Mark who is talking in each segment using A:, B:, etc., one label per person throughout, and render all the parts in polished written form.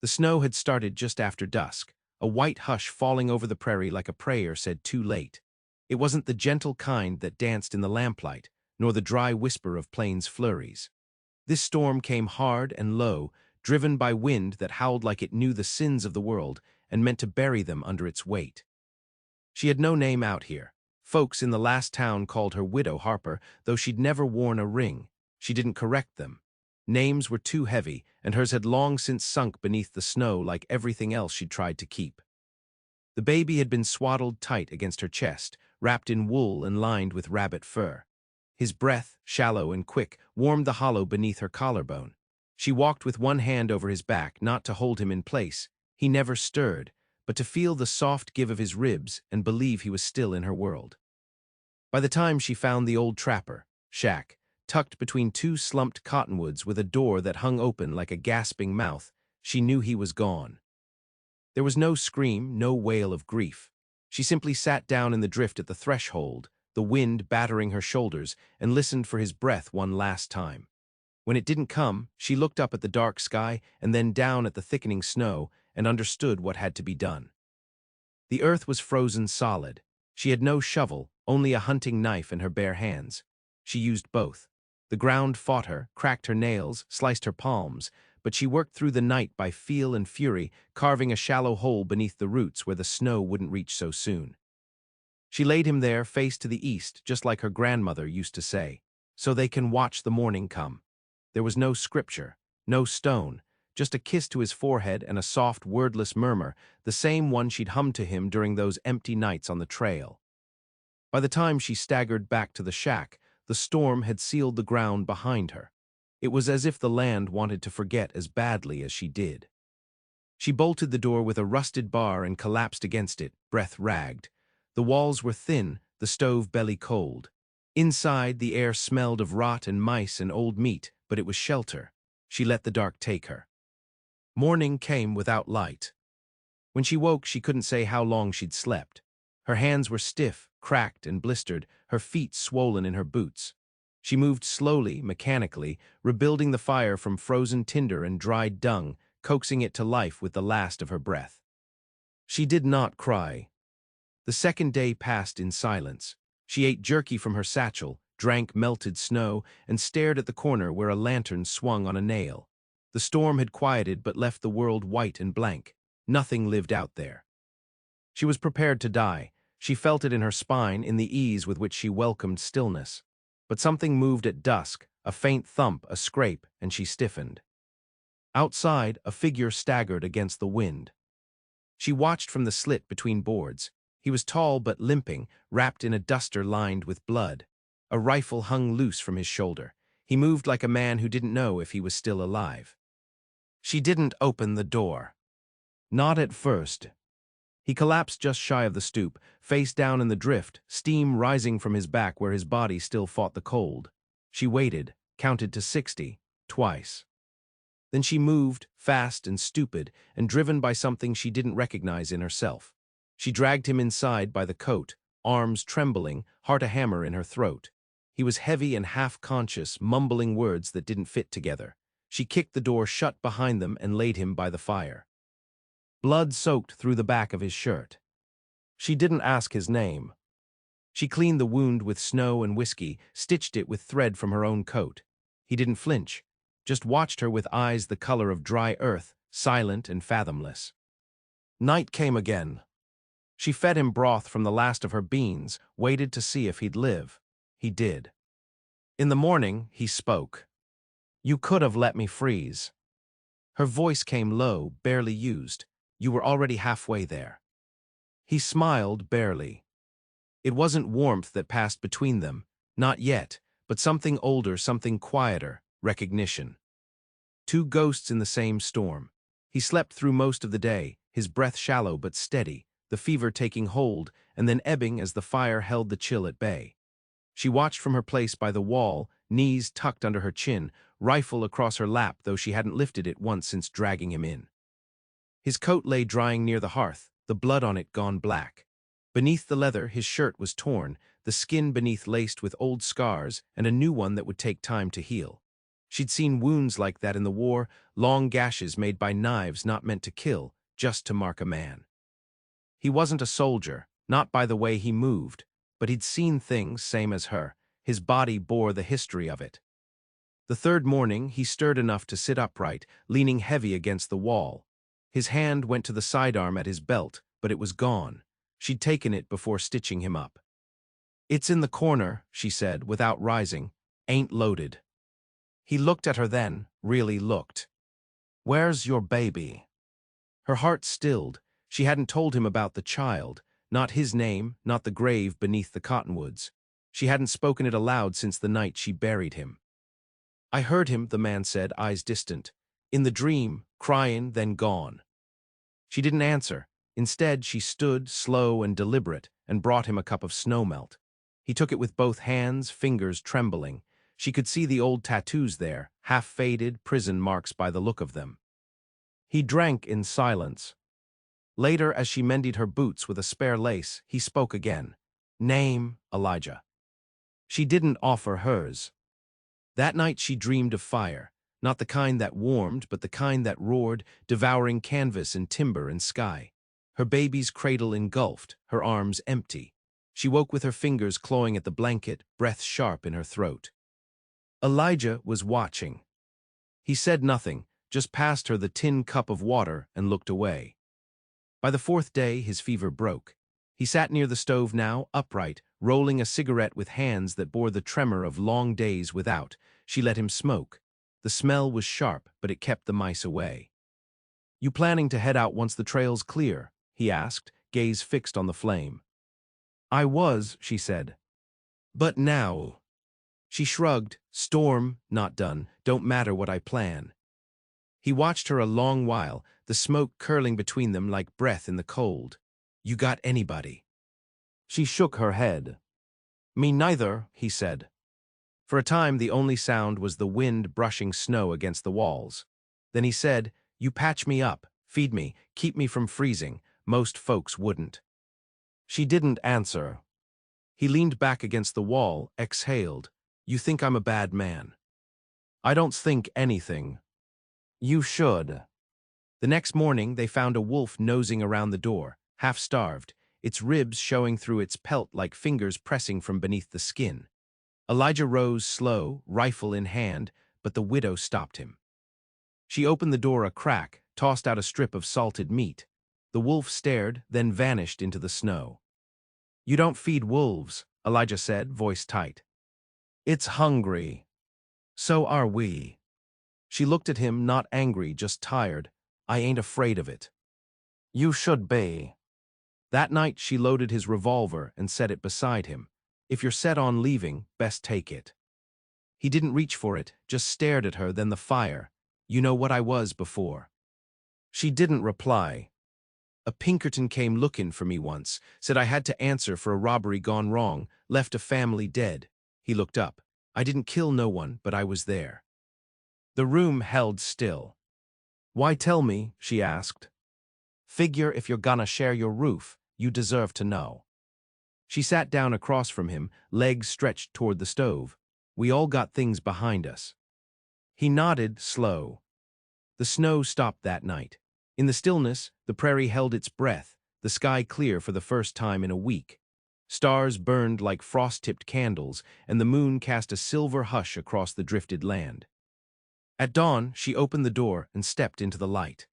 A: The snow had started just after dusk, a white hush falling over the prairie like a prayer said too late. It wasn't the gentle kind that danced in the lamplight, nor the dry whisper of plains flurries. This storm came hard and low, driven by wind that howled like it knew the sins of the world and meant to bury them under its weight. She had no name out here. Folks in the last town called her Widow Harper, though she'd never worn a ring. She didn't correct them. Names were too heavy, and hers had long since sunk beneath the snow like everything else she'd tried to keep. The baby had been swaddled tight against her chest, wrapped in wool and lined with rabbit fur. His breath, shallow and quick, warmed the hollow beneath her collarbone. She walked with one hand over his back, not to hold him in place. He never stirred, but to feel the soft give of his ribs and believe he was still in her world. By the time she found the old trapper, shack, tucked between two slumped cottonwoods with a door that hung open like a gasping mouth, she knew he was gone. There was no scream, no wail of grief. She simply sat down in the drift at the threshold, the wind battering her shoulders, and listened for his breath one last time. When it didn't come, she looked up at the dark sky and then down at the thickening snow and understood what had to be done. The earth was frozen solid. She had no shovel, only a hunting knife in her bare hands. She used both. The ground fought her, cracked her nails, sliced her palms, but she worked through the night by feel and fury, carving a shallow hole beneath the roots where the snow wouldn't reach so soon. She laid him there, face to the east, just like her grandmother used to say, so they can watch the morning come. There was no scripture, no stone, just a kiss to his forehead and a soft, wordless murmur, the same one she'd hummed to him during those empty nights on the trail. By the time she staggered back to the shack, the storm had sealed the ground behind her. It was as if the land wanted to forget as badly as she did. She bolted the door with a rusted bar and collapsed against it, breath ragged. The walls were thin, the stove belly cold. Inside, the air smelled of rot and mice and old meat, but it was shelter. She let the dark take her. Morning came without light. When she woke, she couldn't say how long she'd slept. Her hands were stiff, cracked, and blistered, her feet swollen in her boots. She moved slowly, mechanically, rebuilding the fire from frozen tinder and dried dung, coaxing it to life with the last of her breath. She did not cry. The second day passed in silence. She ate jerky from her satchel, drank melted snow, and stared at the corner where a lantern swung on a nail. The storm had quieted but left the world white and blank. Nothing lived out there. She was prepared to die. She felt it in her spine, in the ease with which she welcomed stillness. But something moved at dusk, a faint thump, a scrape, and she stiffened. Outside, a figure staggered against the wind. She watched from the slit between boards. He was tall but limping, wrapped in a duster lined with blood. A rifle hung loose from his shoulder. He moved like a man who didn't know if he was still alive. She didn't open the door. Not at first. He collapsed just shy of the stoop, face down in the drift, steam rising from his back where his body still fought the cold. She waited, counted to 60, twice. Then she moved, fast and stupid, and driven by something she didn't recognize in herself. She dragged him inside by the coat, arms trembling, heart a hammer in her throat. He was heavy and half-conscious, mumbling words that didn't fit together. She kicked the door shut behind them and laid him by the fire. Blood soaked through the back of his shirt. She didn't ask his name. She cleaned the wound with snow and whiskey, stitched it with thread from her own coat. He didn't flinch, just watched her with eyes the color of dry earth, silent and fathomless. Night came again. She fed him broth from the last of her beans, waited to see if he'd live. He did. In the morning, he spoke. "You could have let me freeze." Her voice came low, barely used. You were already halfway there. He smiled barely. It wasn't warmth that passed between them, not yet, but something older, something quieter, recognition. Two ghosts in the same storm. He slept through most of the day, his breath shallow but steady, the fever taking hold and then ebbing as the fire held the chill at bay. She watched from her place by the wall, knees tucked under her chin, rifle across her lap though she hadn't lifted it once since dragging him in. His coat lay drying near the hearth, the blood on it gone black. Beneath the leather, his shirt was torn, the skin beneath laced with old scars and a new one that would take time to heal. She'd seen wounds like that in the war, long gashes made by knives not meant to kill, just to mark a man. He wasn't a soldier, not by the way he moved, but he'd seen things same as her. His body bore the history of it. The third morning, he stirred enough to sit upright, leaning heavy against the wall. His hand went to the sidearm at his belt, but it was gone. She'd taken it before stitching him up. "It's in the corner," she said, without rising. "Ain't loaded." He looked at her then, really looked. "Where's your baby?" Her heart stilled. She hadn't told him about the child, not his name, not the grave beneath the cottonwoods. She hadn't spoken it aloud since the night she buried him. "I heard him," the man said, eyes distant. "In the dream, crying, then gone." She didn't answer. Instead, she stood, slow and deliberate, and brought him a cup of snowmelt. He took it with both hands, fingers trembling. She could see the old tattoos there, half-faded, prison marks by the look of them. He drank in silence. Later, as she mended her boots with a spare lace, he spoke again. "Name, Elijah." She didn't offer hers. That night she dreamed of fire, not the kind that warmed, but the kind that roared, devouring canvas and timber and sky. Her baby's cradle engulfed, her arms empty. She woke with her fingers clawing at the blanket, breath sharp in her throat. Elijah was watching. He said nothing, just passed her the tin cup of water and looked away. By the fourth day, his fever broke. He sat near the stove now, upright, rolling a cigarette with hands that bore the tremor of long days without. She let him smoke. The smell was sharp, but it kept the mice away. "You planning to head out once the trail's clear?" he asked, gaze fixed on the flame. "I was," she said. "But now?" She shrugged. "Storm, not done. Don't matter what I plan." He watched her a long while, the smoke curling between them like breath in the cold. "You got anybody?" She shook her head. "Me neither," he said. For a time, the only sound was the wind brushing snow against the walls. Then he said, "You patch me up, feed me, keep me from freezing. Most folks wouldn't." She didn't answer. He leaned back against the wall, exhaled. "You think I'm a bad man?" "I don't think anything." "You should." The next morning, they found a wolf nosing around the door, half-starved, its ribs showing through its pelt like fingers pressing from beneath the skin. Elijah rose slow, rifle in hand, but the widow stopped him. She opened the door a crack, tossed out a strip of salted meat. The wolf stared, then vanished into the snow. "You don't feed wolves," Elijah said, voice tight. "It's hungry." "So are we." She looked at him, not angry, just tired. "I ain't afraid of it." "You should be." That night she loaded his revolver and set it beside him. "If you're set on leaving, best take it." He didn't reach for it, just stared at her, then the fire. "You know what I was before." She didn't reply. "A Pinkerton came looking for me once, said I had to answer for a robbery gone wrong, left a family dead." He looked up. "I didn't kill no one, but I was there." The room held still. "Why tell me?" she asked. "Figure if you're gonna share your roof, you deserve to know." She sat down across from him, legs stretched toward the stove. "We all got things behind us." He nodded, slow. The snow stopped that night. In the stillness, the prairie held its breath, the sky clear for the first time in a week. Stars burned like frost-tipped candles, and the moon cast a silver hush across the drifted land. At dawn, she opened the door and stepped into the light.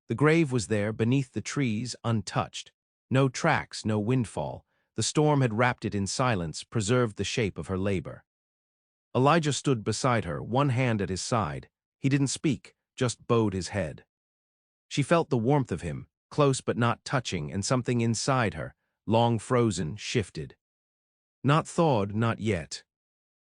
A: The grave was there, beneath the trees, untouched. No tracks, no windfall. The storm had wrapped it in silence, preserved the shape of her labor. Elijah stood beside her, one hand at his side. He didn't speak, just bowed his head. She felt the warmth of him, close but not touching, and something inside her, long frozen, shifted. Not thawed, not yet.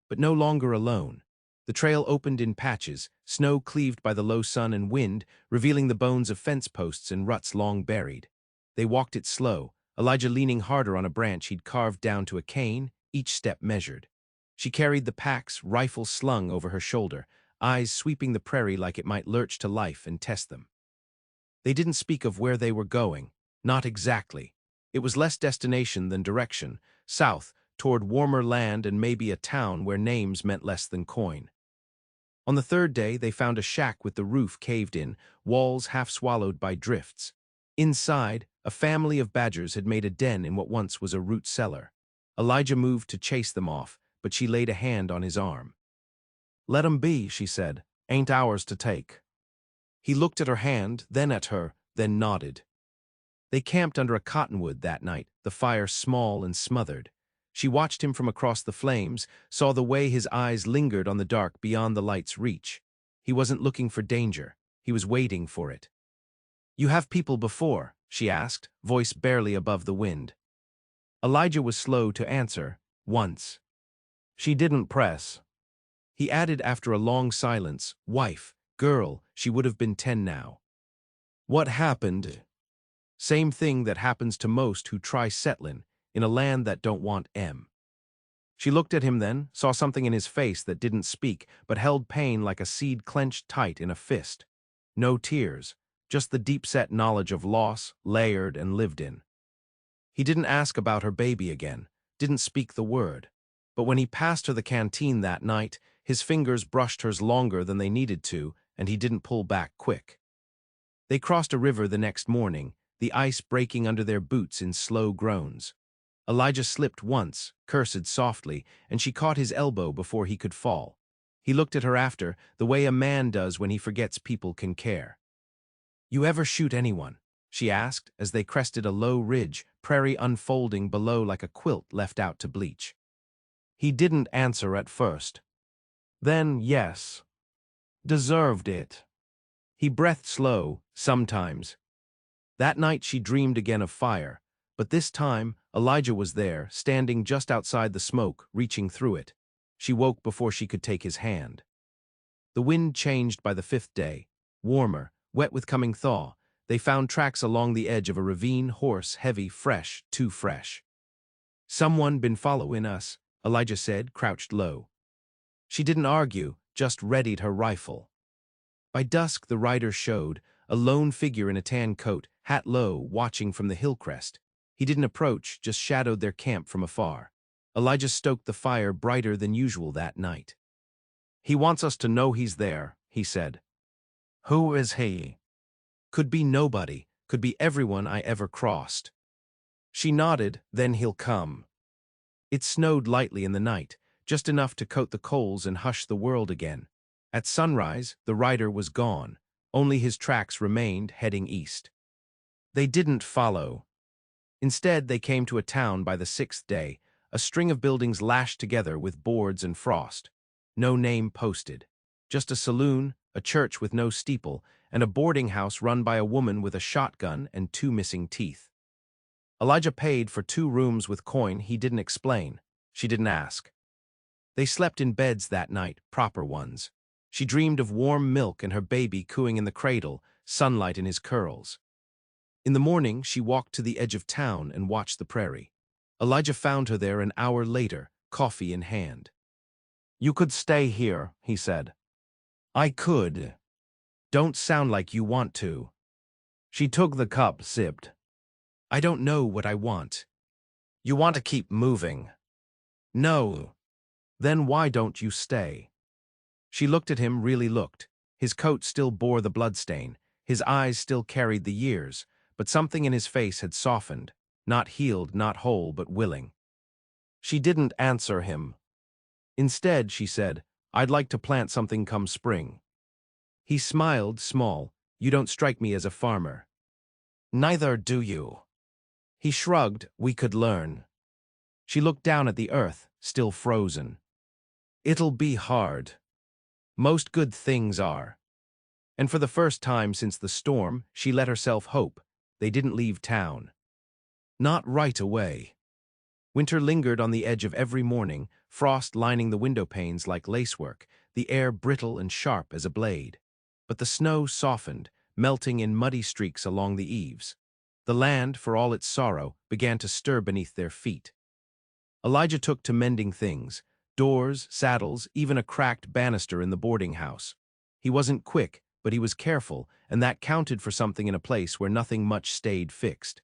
A: But no longer alone. The trail opened in patches, snow cleaved by the low sun and wind, revealing the bones of fence posts and ruts long buried. They walked it slow, Elijah leaning harder on a branch he'd carved down to a cane, each step measured. She carried the packs, rifle slung over her shoulder, eyes sweeping the prairie like it might lurch to life and test them. They didn't speak of where they were going, not exactly. It was less destination than direction, south, toward warmer land and maybe a town where names meant less than coin. On the third day, they found a shack with the roof caved in, walls half swallowed by drifts. Inside, a family of badgers had made a den in what once was a root cellar. Elijah moved to chase them off, but she laid a hand on his arm. "Let 'em be," she said. "Ain't ours to take." He looked at her hand, then at her, then nodded. They camped under a cottonwood that night, the fire small and smothered. She watched him from across the flames, saw the way his eyes lingered on the dark beyond the light's reach. He wasn't looking for danger. He was waiting for it. "You have people before?" she asked, voice barely above the wind. Elijah was slow to answer. "Once." She didn't press. He added after a long silence, "Wife, girl, she would have been 10 now." "What happened?" "Same thing that happens to most who try settlin' in a land that don't want 'em." She looked at him then, saw something in his face that didn't speak, but held pain like a seed clenched tight in a fist. No tears, just the deep-set knowledge of loss, layered and lived in. He didn't ask about her baby again, didn't speak the word. But when he passed her the canteen that night, his fingers brushed hers longer than they needed to, and he didn't pull back quick. They crossed a river the next morning, the ice breaking under their boots in slow groans. Elijah slipped once, cursed softly, and she caught his elbow before he could fall. He looked at her after, the way a man does when he forgets people can care. "You ever shoot anyone?" she asked as they crested a low ridge, prairie unfolding below like a quilt left out to bleach. He didn't answer at first. Then, yes. Deserved it. He breathed slow, sometimes. That night she dreamed again of fire, but this time Elijah was there, standing just outside the smoke, reaching through it. She woke before she could take his hand. The wind changed by the 5th day. Warmer, wet with coming thaw, they found tracks along the edge of a ravine, hoarse, heavy, fresh, too fresh. "Someone been following us," Elijah said, crouched low. She didn't argue, just readied her rifle. By dusk the rider showed, a lone figure in a tan coat, hat low, watching from the hill crest. He didn't approach, just shadowed their camp from afar. Elijah stoked the fire brighter than usual that night. "He wants us to know he's there," he said. "Who is he?" "Could be nobody, could be everyone I ever crossed." She nodded, "Then he'll come." It snowed lightly in the night, just enough to coat the coals and hush the world again. At sunrise, the rider was gone. Only his tracks remained, heading east. They didn't follow. Instead, they came to a town by the 6th day, a string of buildings lashed together with boards and frost. No name posted. Just a saloon, a church with no steeple, and a boarding house run by a woman with a shotgun and 2 missing teeth. Elijah paid for 2 rooms with coin he didn't explain. She didn't ask. They slept in beds that night, proper ones. She dreamed of warm milk and her baby cooing in the cradle, sunlight in his curls. In the morning, she walked to the edge of town and watched the prairie. Elijah found her there an hour later, coffee in hand. "You could stay here," he said. "I could." "Don't sound like you want to." She took the cup, sipped. "I don't know what I want." "You want to keep moving." "No." "Then why don't you stay?" She looked at him, really looked. His coat still bore the bloodstain. His eyes still carried the years, but something in his face had softened. Not healed, not whole, but willing. She didn't answer him. Instead, she said, "I'd like to plant something come spring." He smiled, small. "You don't strike me as a farmer." "Neither do you." He shrugged. "We could learn." She looked down at the earth, still frozen. "It'll be hard. Most good things are." And for the first time since the storm, she let herself hope. They didn't leave town. Not right away. Winter lingered on the edge of every morning, frost lining the window panes like lacework, the air brittle and sharp as a blade. But the snow softened, melting in muddy streaks along the eaves. The land, for all its sorrow, began to stir beneath their feet. Elijah took to mending things, doors, saddles, even a cracked banister in the boarding house. He wasn't quick, but he was careful, and that counted for something in a place where nothing much stayed fixed.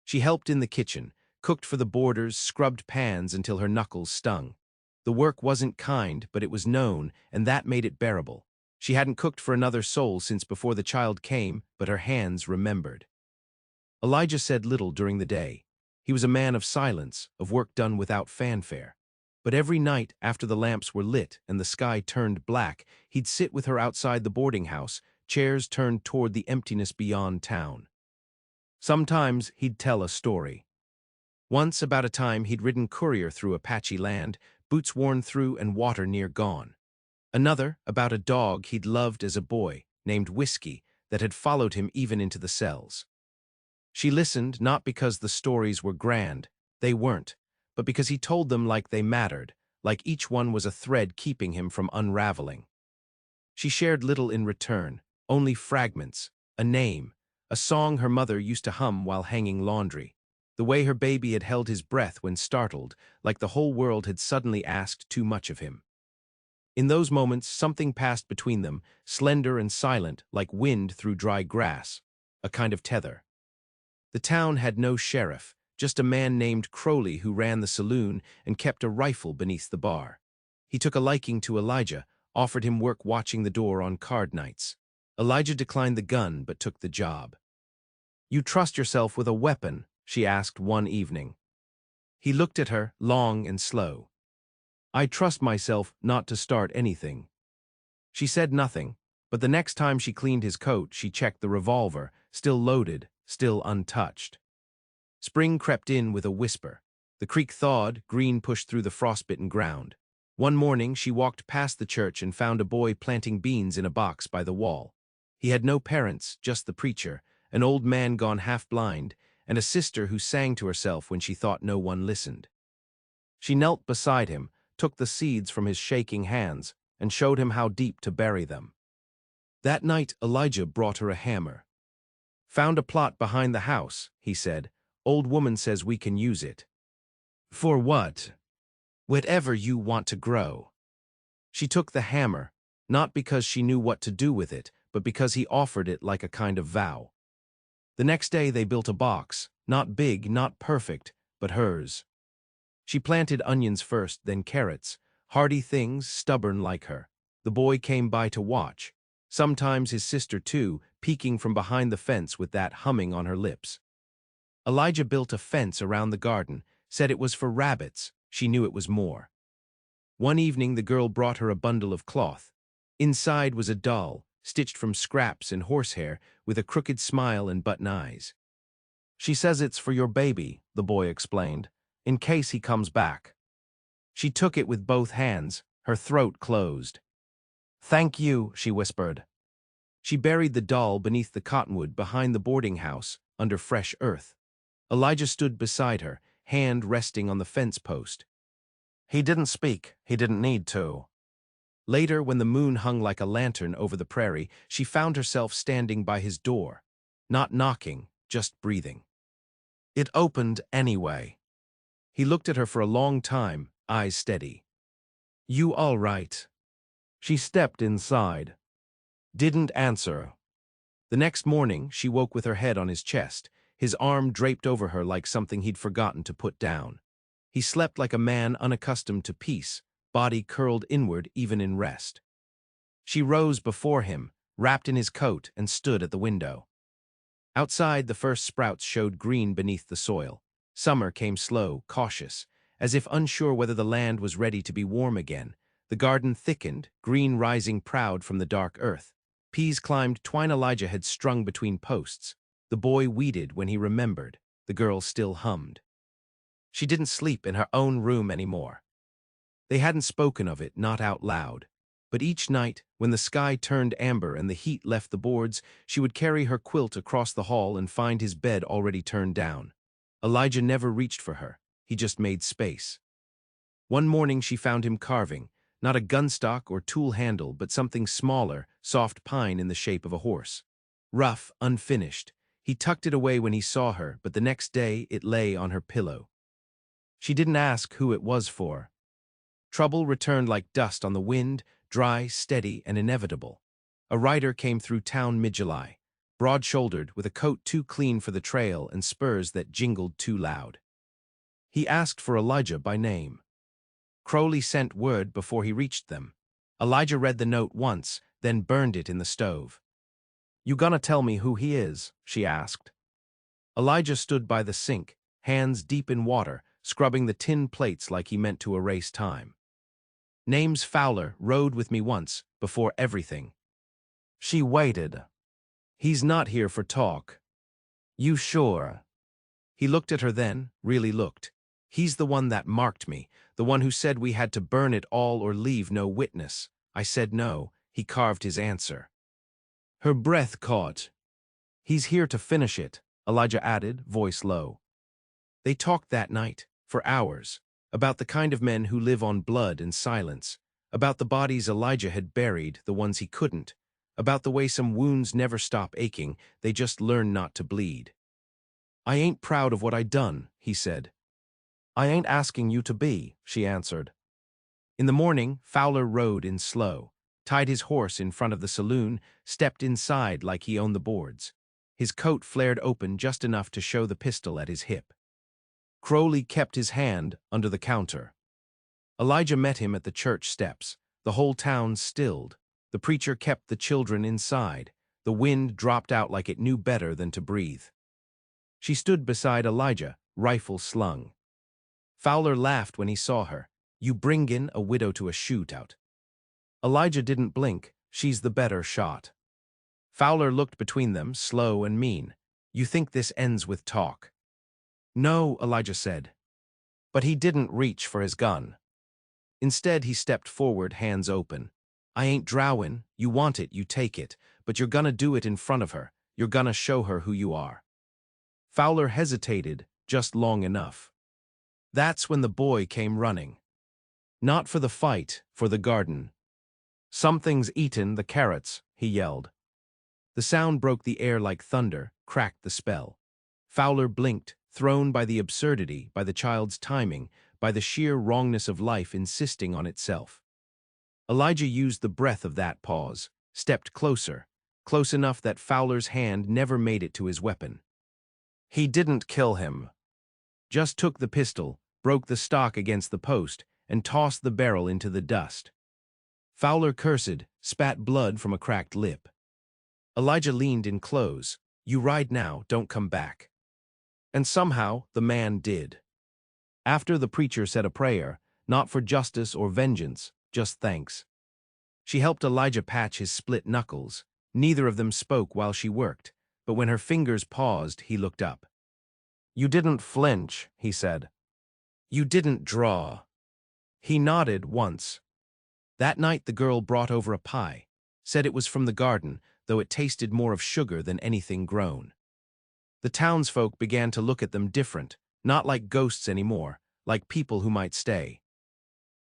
A: She helped in the kitchen, cooked for the boarders, scrubbed pans until her knuckles stung. The work wasn't kind, but it was known, and that made it bearable. She hadn't cooked for another soul since before the child came, but her hands remembered. Elijah said little during the day. He was a man of silence, of work done without fanfare. But every night, after the lamps were lit and the sky turned black, he'd sit with her outside the boarding house, chairs turned toward the emptiness beyond town. Sometimes he'd tell a story. Once, about a time he'd ridden courier through Apache land, boots worn through and water near gone. Another, about a dog he'd loved as a boy, named Whiskey, that had followed him even into the cells. She listened not because the stories were grand, they weren't, but because he told them like they mattered, like each one was a thread keeping him from unraveling. She shared little in return, only fragments, a name, a song her mother used to hum while hanging laundry, the way her baby had held his breath when startled, like the whole world had suddenly asked too much of him. In those moments, something passed between them, slender and silent, like wind through dry grass, a kind of tether. The town had no sheriff, just a man named Crowley who ran the saloon and kept a rifle beneath the bar. He took a liking to Elijah, offered him work watching the door on card nights. Elijah declined the gun but took the job. "You trust yourself with a weapon?" she asked one evening. He looked at her, long and slow. "I trust myself not to start anything." She said nothing, but the next time she cleaned his coat, she checked the revolver, still loaded, still untouched. Spring crept in with a whisper. The creek thawed, green pushed through the frostbitten ground. One morning she walked past the church and found a boy planting beans in a box by the wall. He had no parents, just the preacher, an old man gone half-blind, and a sister who sang to herself when she thought no one listened. She knelt beside him, took the seeds from his shaking hands, and showed him how deep to bury them. That night Elijah brought her a hammer. "Found a plot behind the house," he said. "Old woman says we can use it." "For what?" "Whatever you want to grow." She took the hammer, not because she knew what to do with it, but because he offered it like a kind of vow. The next day they built a box, not big, not perfect, but hers. She planted onions first, then carrots, hardy things, stubborn like her. The boy came by to watch. Sometimes his sister too, peeking from behind the fence with that humming on her lips. Elijah built a fence around the garden, said it was for rabbits. She knew it was more. One evening the girl brought her a bundle of cloth. Inside was a doll, stitched from scraps and horsehair, with a crooked smile and button eyes. "She says it's for your baby," the boy explained, "in case he comes back." She took it with both hands, her throat closed. "Thank you," she whispered. She buried the doll beneath the cottonwood behind the boarding house, under fresh earth. Elijah stood beside her, hand resting on the fence post. He didn't speak, he didn't need to. Later, when the moon hung like a lantern over the prairie, she found herself standing by his door, not knocking, just breathing. It opened anyway. He looked at her for a long time, eyes steady. "You all right?" She stepped inside. Didn't answer. The next morning, she woke with her head on his chest, his arm draped over her like something he'd forgotten to put down. He slept like a man unaccustomed to peace, body curled inward even in rest. She rose before him, wrapped in his coat, and stood at the window. Outside, the first sprouts showed green beneath the soil. Summer came slow, cautious, as if unsure whether the land was ready to be warm again. The garden thickened, green rising proud from the dark earth. Peas climbed twine Elijah had strung between posts. The boy weeded when he remembered. The girl still hummed. She didn't sleep in her own room anymore. They hadn't spoken of it, not out loud. But each night, when the sky turned amber and the heat left the boards, she would carry her quilt across the hall and find his bed already turned down. Elijah never reached for her. He just made space. One morning she found him carving, not a gunstock or tool handle, but something smaller, soft pine in the shape of a horse. Rough, unfinished. He tucked it away when he saw her, but the next day it lay on her pillow. She didn't ask who it was for. Trouble returned like dust on the wind, dry, steady, and inevitable. A rider came through town mid-July, broad-shouldered, with a coat too clean for the trail and spurs that jingled too loud. He asked for Elijah by name. Crowley sent word before he reached them. Elijah read the note once, then burned it in the stove. "You gonna tell me who he is?" she asked. Elijah stood by the sink, hands deep in water, scrubbing the tin plates like he meant to erase time. "Name's Fowler, rode with me once, before everything." She waited. "He's not here for talk." "You sure?" He looked at her then, really looked. "He's the one that marked me, the one who said we had to burn it all or leave no witness." I said no. He carved his answer. Her breath caught. "He's here to finish it," Elijah added, voice low. They talked that night, for hours, about the kind of men who live on blood and silence, about the bodies Elijah had buried, the ones he couldn't, about the way some wounds never stop aching, they just learn not to bleed. "I ain't proud of what I done," he said. "I ain't asking you to be," she answered. In the morning, Fowler rode in slow, tied his horse in front of the saloon, stepped inside like he owned the boards. His coat flared open just enough to show the pistol at his hip. Crowley kept his hand under the counter. Elijah met him at the church steps. The whole town stilled. The preacher kept the children inside. The wind dropped out like it knew better than to breathe. She stood beside Elijah, rifle slung. Fowler laughed when he saw her. "You bring in a widow to a shootout." Elijah didn't blink. "She's the better shot." Fowler looked between them, slow and mean. "You think this ends with talk?" "No," Elijah said. But he didn't reach for his gun. Instead, he stepped forward, hands open. "I ain't drowin'. You want it, you take it. But you're gonna do it in front of her. You're gonna show her who you are." Fowler hesitated, just long enough. That's when the boy came running. Not for the fight, for the garden. "Something's eaten the carrots," he yelled. The sound broke the air like thunder, cracked the spell. Fowler blinked, thrown by the absurdity, by the child's timing, by the sheer wrongness of life insisting on itself. Elijah used the breath of that pause, stepped closer, close enough that Fowler's hand never made it to his weapon. He didn't kill him. Just took the pistol, broke the stock against the post, and tossed the barrel into the dust. Fowler cursed, spat blood from a cracked lip. Elijah leaned in close. "You ride now, don't come back." And somehow the man did. After, the preacher said a prayer, not for justice or vengeance, just thanks. She helped Elijah patch his split knuckles. Neither of them spoke while she worked, but when her fingers paused, he looked up. "You didn't flinch," he said. "You didn't draw." He nodded once. That night the girl brought over a pie, said it was from the garden, though it tasted more of sugar than anything grown. The townsfolk began to look at them different, not like ghosts anymore, like people who might stay.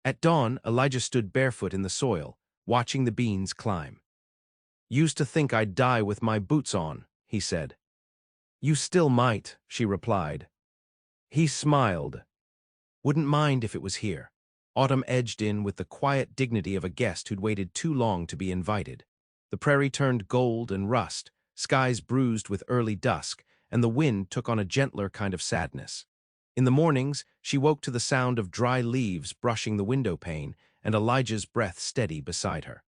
A: At dawn, Elijah stood barefoot in the soil, watching the beans climb. "Used to think I'd die with my boots on," he said. "You still might," she replied. He smiled. "Wouldn't mind if it was here." Autumn edged in with the quiet dignity of a guest who'd waited too long to be invited. The prairie turned gold and rust, skies bruised with early dusk, and the wind took on a gentler kind of sadness. In the mornings, she woke to the sound of dry leaves brushing the window pane and Elijah's breath steady beside her.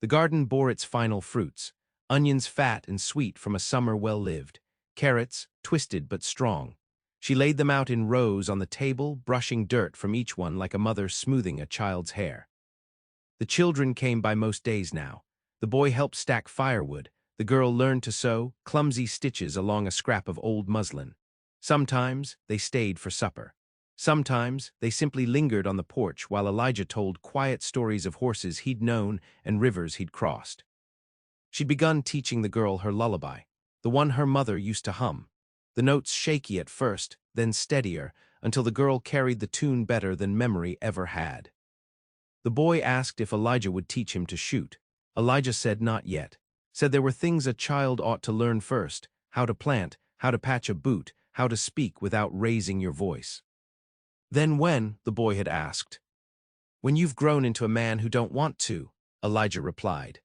A: The garden bore its final fruits, onions fat and sweet from a summer well-lived, carrots, twisted but strong. She laid them out in rows on the table, brushing dirt from each one like a mother smoothing a child's hair. The children came by most days now. The boy helped stack firewood. The girl learned to sew clumsy stitches along a scrap of old muslin. Sometimes they stayed for supper. Sometimes they simply lingered on the porch while Elijah told quiet stories of horses he'd known and rivers he'd crossed. She'd begun teaching the girl her lullaby, the one her mother used to hum. The notes shaky at first, then steadier, until the girl carried the tune better than memory ever had. The boy asked if Elijah would teach him to shoot. Elijah said not yet. Said there were things a child ought to learn first: how to plant, how to patch a boot, how to speak without raising your voice. "Then when?" the boy had asked. "When you've grown into a man who don't want to," Elijah replied.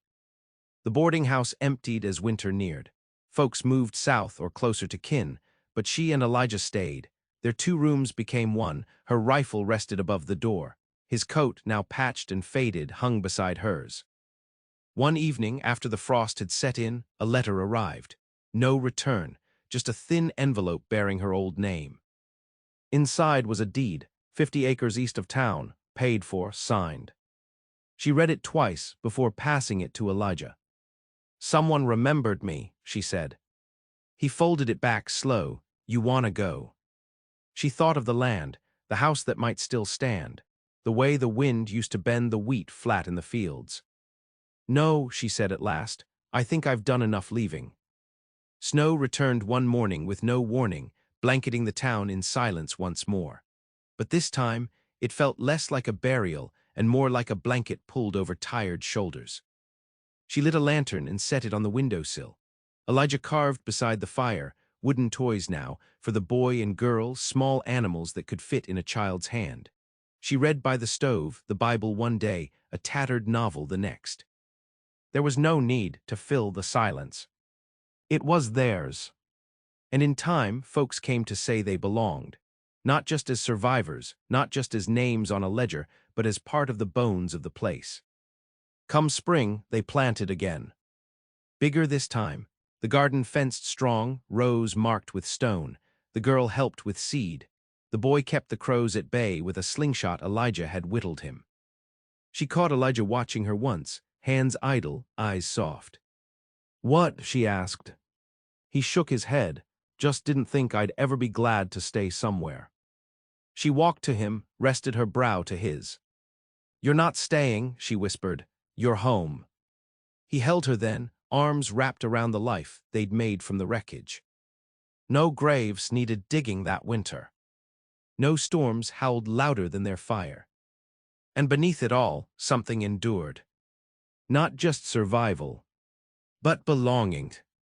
A: The boarding house emptied as winter neared. Folks moved south or closer to kin, but she and Elijah stayed. Their two rooms became one. Her rifle rested above the door. His coat, now patched and faded, hung beside hers. One evening, after the frost had set in, a letter arrived. No return, just a thin envelope bearing her old name. Inside was a deed, 50 acres east of town, paid for, signed. She read it twice before passing it to Elijah. "Someone remembered me," she said. He folded it back slow. "You wanna go." She thought of the land, the house that might still stand, the way the wind used to bend the wheat flat in the fields. "No," she said at last, "I think I've done enough leaving." Snow returned one morning with no warning, blanketing the town in silence once more. But this time, it felt less like a burial and more like a blanket pulled over tired shoulders. She lit a lantern and set it on the windowsill. Elijah carved beside the fire, wooden toys now, for the boy and girl, small animals that could fit in a child's hand. She read by the stove, the Bible one day, a tattered novel the next. There was no need to fill the silence. It was theirs. And in time, folks came to say they belonged. Not just as survivors, not just as names on a ledger, but as part of the bones of the place. Come spring, they planted again. Bigger this time. The garden fenced strong, rows marked with stone. The girl helped with seed. The boy kept the crows at bay with a slingshot Elijah had whittled him. She caught Elijah watching her once, hands idle, eyes soft. "What?" she asked. He shook his head. "Just didn't think I'd ever be glad to stay somewhere." She walked to him, rested her brow to his. "You're not staying," she whispered. "You're home." He held her then, arms wrapped around the life they'd made from the wreckage. No graves needed digging that winter. No storms howled louder than their fire. And beneath it all, something endured. Not just survival, but belonging.